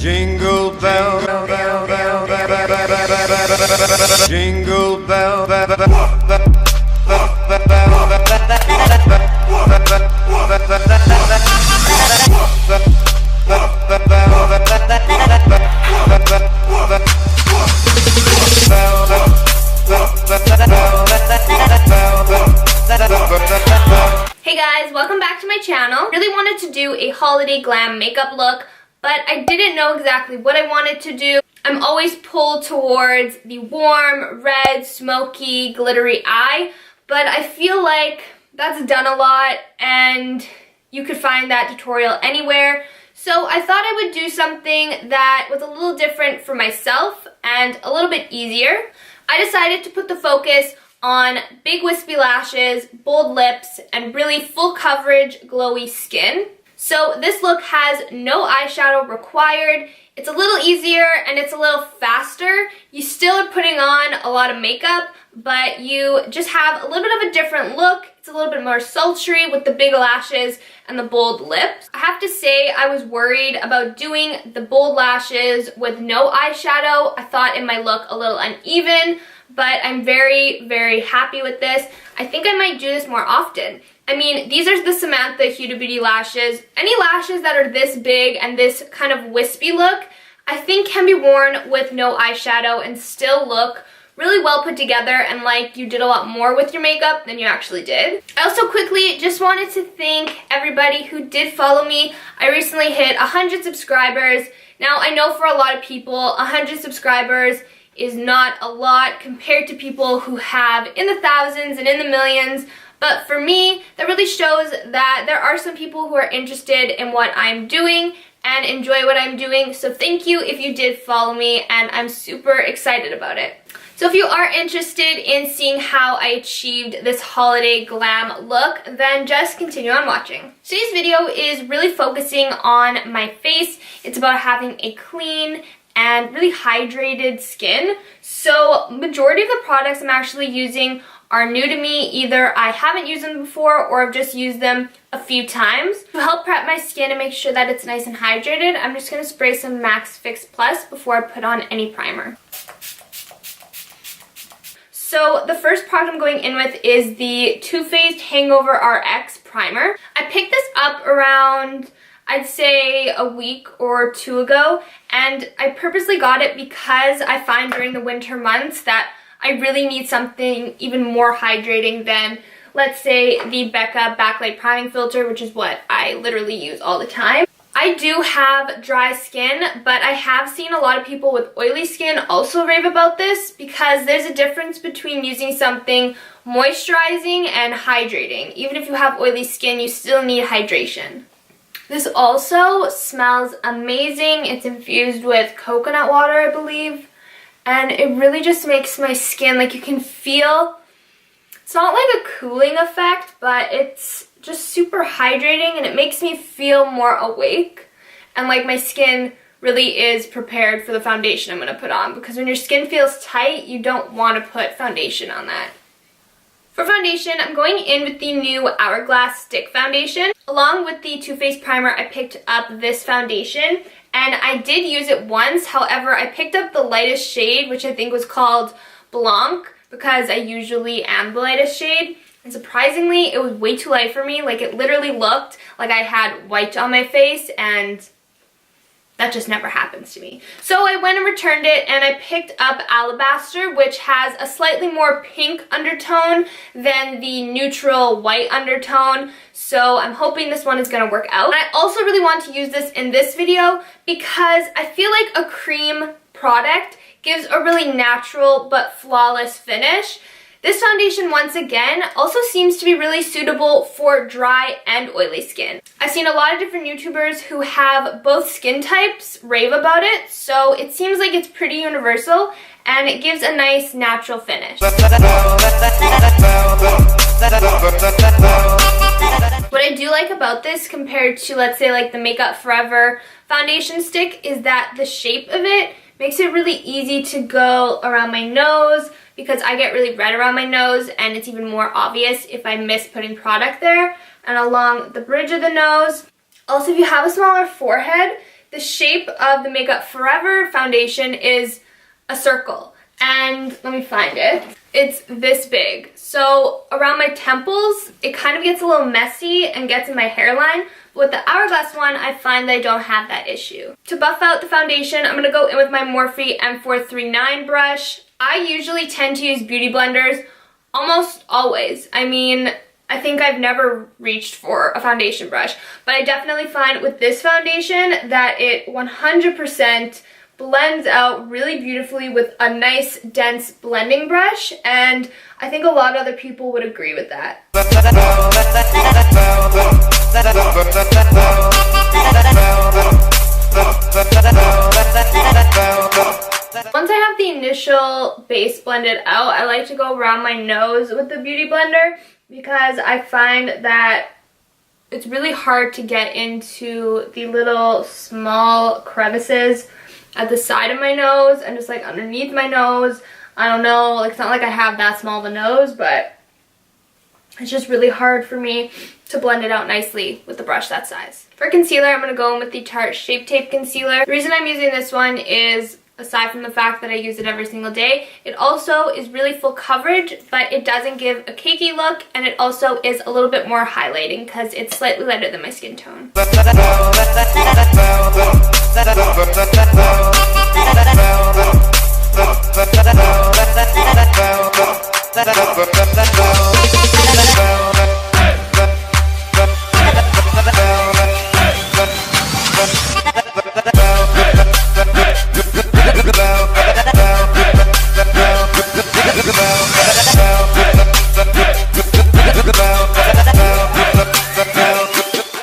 Jingle bell, bell, bell, bell, bell, bell, bell, bell, jingle bell, bell, bell, Hey guys, welcome back to my channel. Really wanted to do a holiday glam makeup look, but I didn't know exactly what I wanted to do. I'm always pulled towards the warm, red, smoky, glittery eye, but I feel like that's done a lot and you could find that tutorial anywhere. So I thought I would do something that was a little different for myself and a little bit easier. I decided to put the focus on big wispy lashes, bold lips, and really full coverage glowy skin. So this look has no eyeshadow required. It's a little easier and it's a little faster. You still are putting on a lot of makeup, but you just have a little bit of a different look. It's a little bit more sultry with the big lashes and the bold lips. I have to say I was worried about doing the bold lashes with no eyeshadow. I thought it might look a little uneven, but I'm very, very happy with this. I think I might do this more often. I mean, these are the Samantha Huda Beauty lashes. Any lashes that are this big and this kind of wispy look, I think can be worn with no eyeshadow and still look really well put together and like you did a lot more with your makeup than you actually did. I also quickly just wanted to thank everybody who did follow me. I recently hit 100 subscribers. Now, I know for a lot of people, 100 subscribers is not a lot compared to people who have in the thousands and in the millions. But for me, that really shows that there are some people who are interested in what I'm doing and enjoy what I'm doing. So thank you if you did follow me, and I'm super excited about it. So if you are interested in seeing how I achieved this holiday glam look, then just continue on watching. Today's video is really focusing on my face. It's about having a clean and really hydrated skin. So majority of the products I'm actually using are new to me. Either I haven't used them before or I've just used them a few times. To help prep my skin and make sure that it's nice and hydrated, I'm just going to spray some Max Fix Plus before I put on any primer. So the first product I'm going in with is the Too Faced Hangover RX Primer. I picked this up around, I'd say, a week or two ago, and I purposely got it because I find during the winter months that I really need something even more hydrating than, let's say, the Becca Backlight Priming Filter, which is what I literally use all the time. I do have dry skin, but I have seen a lot of people with oily skin also rave about this because there's a difference between using something moisturizing and hydrating. Even if you have oily skin, you still need hydration. This also smells amazing. It's infused with coconut water, I believe. And it really just makes my skin, like, you can feel, it's not like a cooling effect, but it's just super hydrating and it makes me feel more awake. And like my skin really is prepared for the foundation I'm going to put on, because when your skin feels tight, you don't want to put foundation on that. For foundation, I'm going in with the new Hourglass Stick Foundation. Along with the Too Faced Primer, I picked up this foundation, and I did use it once. However, I picked up the lightest shade, which I think was called Blanc, because I usually am the lightest shade. And surprisingly, it was way too light for me. Like, it literally looked like I had white on my face, and that just never happens to me. So I went and returned it, and I picked up Alabaster, which has a slightly more pink undertone than the neutral white undertone. So I'm hoping this one is going to work out. I also really want to use this in this video because I feel like a cream product gives a really natural but flawless finish. This foundation, once again, also seems to be really suitable for dry and oily skin. I've seen a lot of different YouTubers who have both skin types rave about it, so it seems like it's pretty universal and it gives a nice natural finish. What I do like about this compared to, let's say, like the Makeup Forever foundation stick is that the shape of it makes it really easy to go around my nose, because I get really red around my nose and it's even more obvious if I miss putting product there, and along the bridge of the nose. Also, if you have a smaller forehead, The shape of the Makeup Forever foundation is a circle, and let me find it. It's this big. So around my temples, it kind of gets a little messy and gets in my hairline. But with the Hourglass one, I find that I don't have that issue. To buff out the foundation, I'm going to go in with my Morphe M439 brush. I usually tend to use beauty blenders almost always. I mean, I think I've never reached for a foundation brush, but I definitely find with this foundation that it 100% blends out really beautifully with a nice dense blending brush, and I think a lot of other people would agree with that. Once I have the initial base blended out, I like to go around my nose with the beauty blender because I find that it's really hard to get into the little small crevices at the side of my nose and just like underneath my nose. I don't know, like it's not like I have that small of a nose, but it's just really hard for me to blend it out nicely with the brush that size. For concealer, I'm going to go in with the Tarte Shape Tape Concealer. The reason I'm using this one is, aside from the fact that I use it every single day, it also is really full coverage, but it doesn't give a cakey look, and it also is a little bit more highlighting because it's slightly lighter than my skin tone.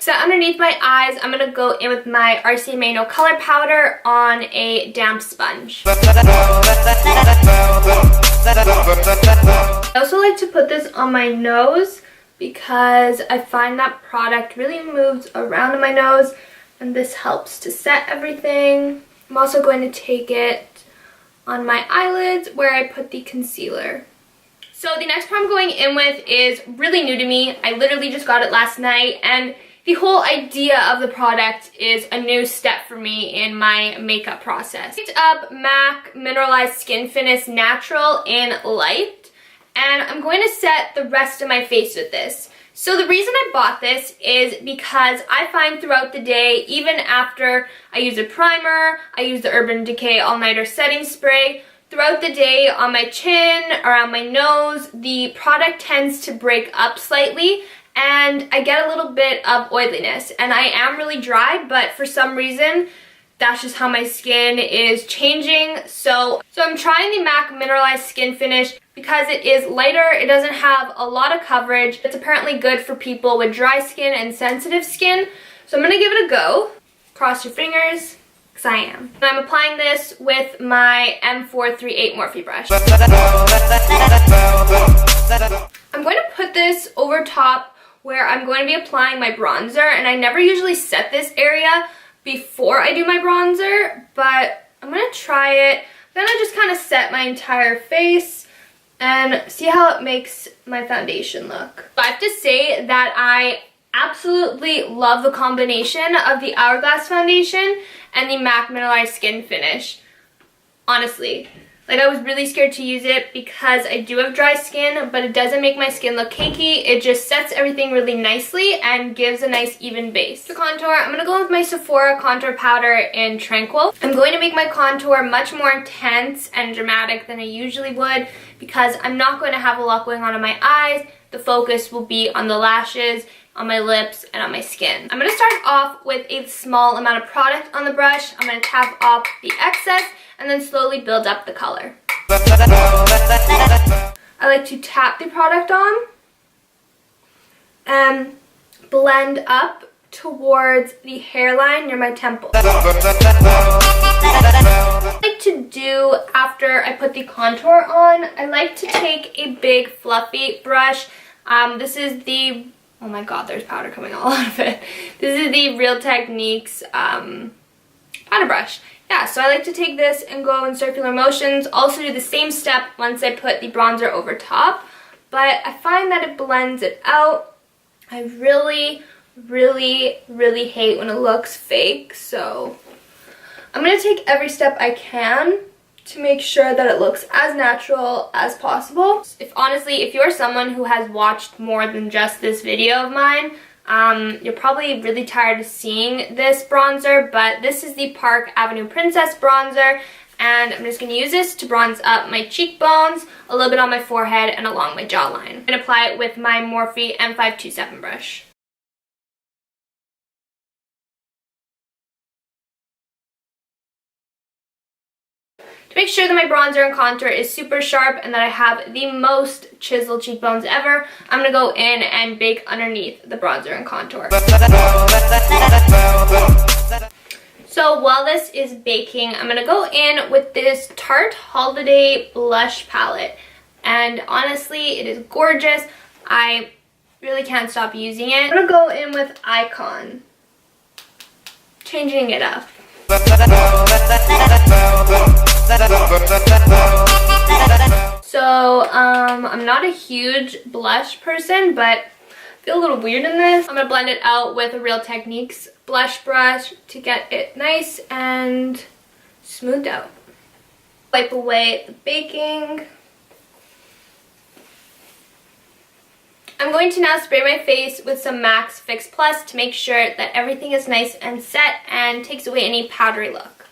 So underneath my eyes, I'm going to go in with my RCMA No Color Powder on a damp sponge. I also like to put this on my nose because I find that product really moves around in my nose, and this helps to set everything. I'm also going to take it on my eyelids where I put the concealer. So the next product I'm going in with is really new to me. I literally just got it last night, and the whole idea of the product is a new step for me in my makeup process. I picked up MAC Mineralize Skinfinish Natural in Light, and I'm going to set the rest of my face with this. So the reason I bought this is because I find throughout the day, even after I use a primer, I use the Urban Decay All Nighter Setting Spray, throughout the day on my chin, around my nose, the product tends to break up slightly, and I get a little bit of oiliness. And I am really dry, but for some reason, that's just how my skin is changing. So I'm trying the MAC Mineralized Skinfinish because it is lighter, it doesn't have a lot of coverage. It's apparently good for people with dry skin and sensitive skin. So I'm gonna give it a go. Cross your fingers, because I am. And I'm applying this with my M438 Morphe brush. I'm going to put this over top where I'm going to be applying my bronzer, and I never usually set this area before I do my bronzer, but I'm going to try it. Then I just kind of set my entire face and see how it makes my foundation look. I have to say that I absolutely love the combination of the Hourglass foundation and the MAC Mineralized Skinfinish. Honestly. Like, I was really scared to use it because I do have dry skin, but it doesn't make my skin look cakey. It just sets everything really nicely and gives a nice even base. For contour, I'm going to go with my Sephora contour powder in Tranquil. I'm going to make my contour much more intense and dramatic than I usually would because I'm not going to have a lot going on in my eyes. The focus will be on the lashes, on my lips, and on my skin. I'm going to start off with a small amount of product on the brush. I'm going to tap off the excess and then slowly build up the color. I like to tap the product on and blend up towards the hairline near my temple. What I like to do after I put the contour on, I like to take a big fluffy brush. This is the, oh my god, there's powder coming all out of it. This is the Real Techniques powder brush. Yeah, so I like to take this and go in circular motions. Also do the same step once I put the bronzer over top. But I find that it blends it out. I really hate when it looks fake. So I'm going to take every step I can to make sure that it looks as natural as possible. Honestly, if you're someone who has watched more than just this video of mine, you're probably really tired of seeing this bronzer, but this is the Park Avenue Princess bronzer, and I'm just going to use this to bronze up my cheekbones, a little bit on my forehead, and along my jawline. I'm going to apply it with my Morphe M527 brush. To make sure that my bronzer and contour is super sharp and that I have the most chiseled cheekbones ever, I'm going to go in and bake underneath the bronzer and contour. So while this is baking, I'm going to go in with this Tarte Holiday Blush Palette. And honestly, it is gorgeous. I really can't stop using it. I'm going to go in with Icon, changing it up. So, I'm not a huge blush person, but I feel a little weird in this. I'm going to blend it out with a Real Techniques blush brush to get it nice and smoothed out. Wipe away the baking. I'm going to now spray my face with some MAC Fix Plus to make sure that everything is nice and set and takes away any powdery look.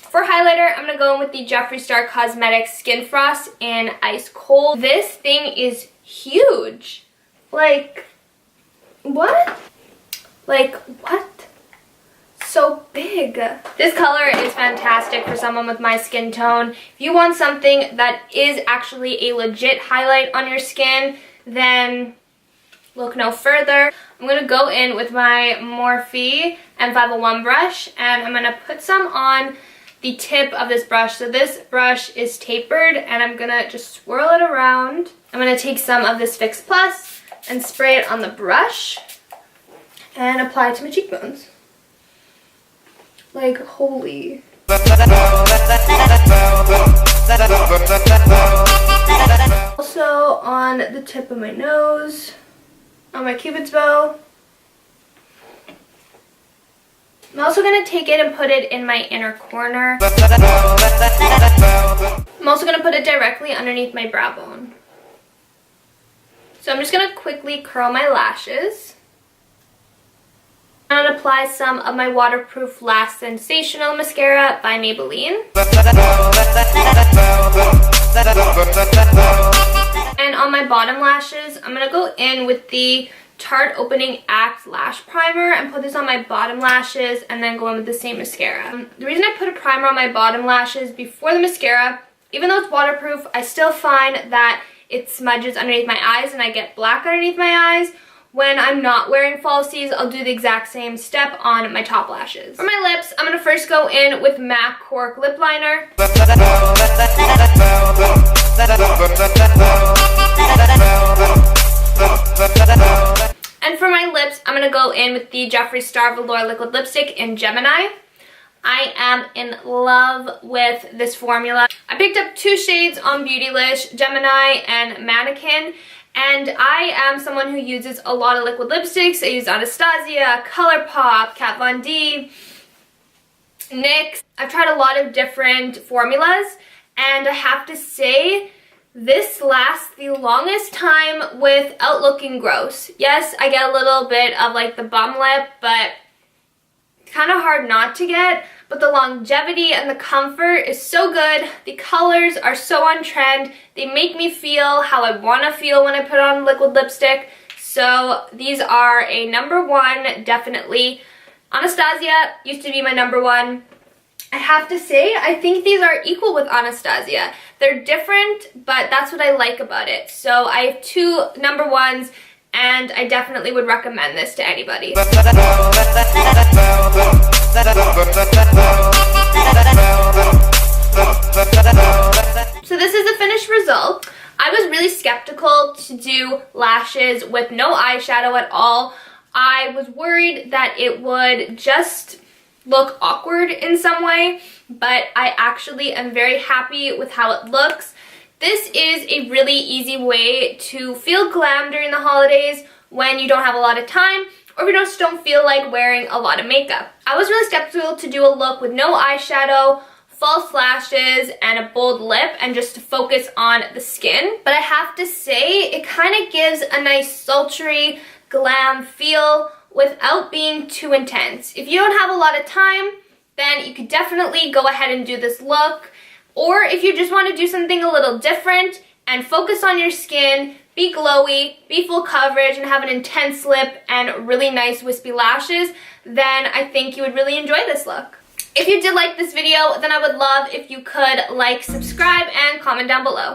For highlighter, I'm going to go in with the Jeffree Star Cosmetics Skin Frost in Ice Cold. This thing is huge. Like, what? Like, what? So big. This color is fantastic for someone with my skin tone. If you want something that is actually a legit highlight on your skin, then look no further. I'm going to go in with my Morphe M501 brush, and I'm going to put some on the tip of this brush. So this brush is tapered, and I'm going to just swirl it around. I'm going to take some of this Fix Plus and spray it on the brush and apply it to my cheekbones. Like, holy. Also on the tip of my nose, on my cupid's bow. I'm also going to take it and put it in my inner corner. I'm also going to put it directly underneath my brow bone. So I'm just going to quickly curl my lashes. I'm going to apply some of my waterproof Lash Sensational Mascara by Maybelline. And on my bottom lashes, I'm going to go in with the Tarte Opening Act Lash Primer and put this on my bottom lashes and then go in with the same mascara. The reason I put a primer on my bottom lashes before the mascara, even though it's waterproof, I still find that it smudges underneath my eyes and I get black underneath my eyes. When I'm not wearing falsies, I'll do the exact same step on my top lashes. For my lips, I'm going to first go in with MAC Cork Lipliner. And for my lips, I'm going to go in with the Jeffree Star Velour Liquid Lipstick in Gemini. I am in love with this formula. I picked up 2 shades on Beautylish, Gemini and Mannequin. And I am someone who uses a lot of liquid lipsticks. I use Anastasia, ColourPop, Kat Von D, NYX. I've tried a lot of different formulas, and I have to say, this lasts the longest time without looking gross. Yes, I get a little bit of like the bum lip, but it's kind of hard not to get. But the longevity and the comfort is so good. The colors are so on trend. They make me feel how I want to feel when I put on liquid lipstick. So these are a #1, definitely. Anastasia used to be my #1. I have to say, I think these are equal with Anastasia. They're different, but that's what I like about it. So I have 2 #1s, and I definitely would recommend this to anybody. So this is the finished result. I was really skeptical to do lashes with no eyeshadow at all. I was worried that it would just look awkward in some way, but I actually am very happy with how it looks. This is a really easy way to feel glam during the holidays when you don't have a lot of time or if you just don't feel like wearing a lot of makeup. I was really skeptical to do a look with no eyeshadow, false lashes, and a bold lip, and just to focus on the skin. But I have to say, it kind of gives a nice sultry, glam feel without being too intense. If you don't have a lot of time, then you could definitely go ahead and do this look. Or if you just want to do something a little different and focus on your skin, be glowy, be full coverage, and have an intense lip and really nice wispy lashes, then I think you would really enjoy this look. If you did like this video, then I would love if you could like, subscribe, and comment down below.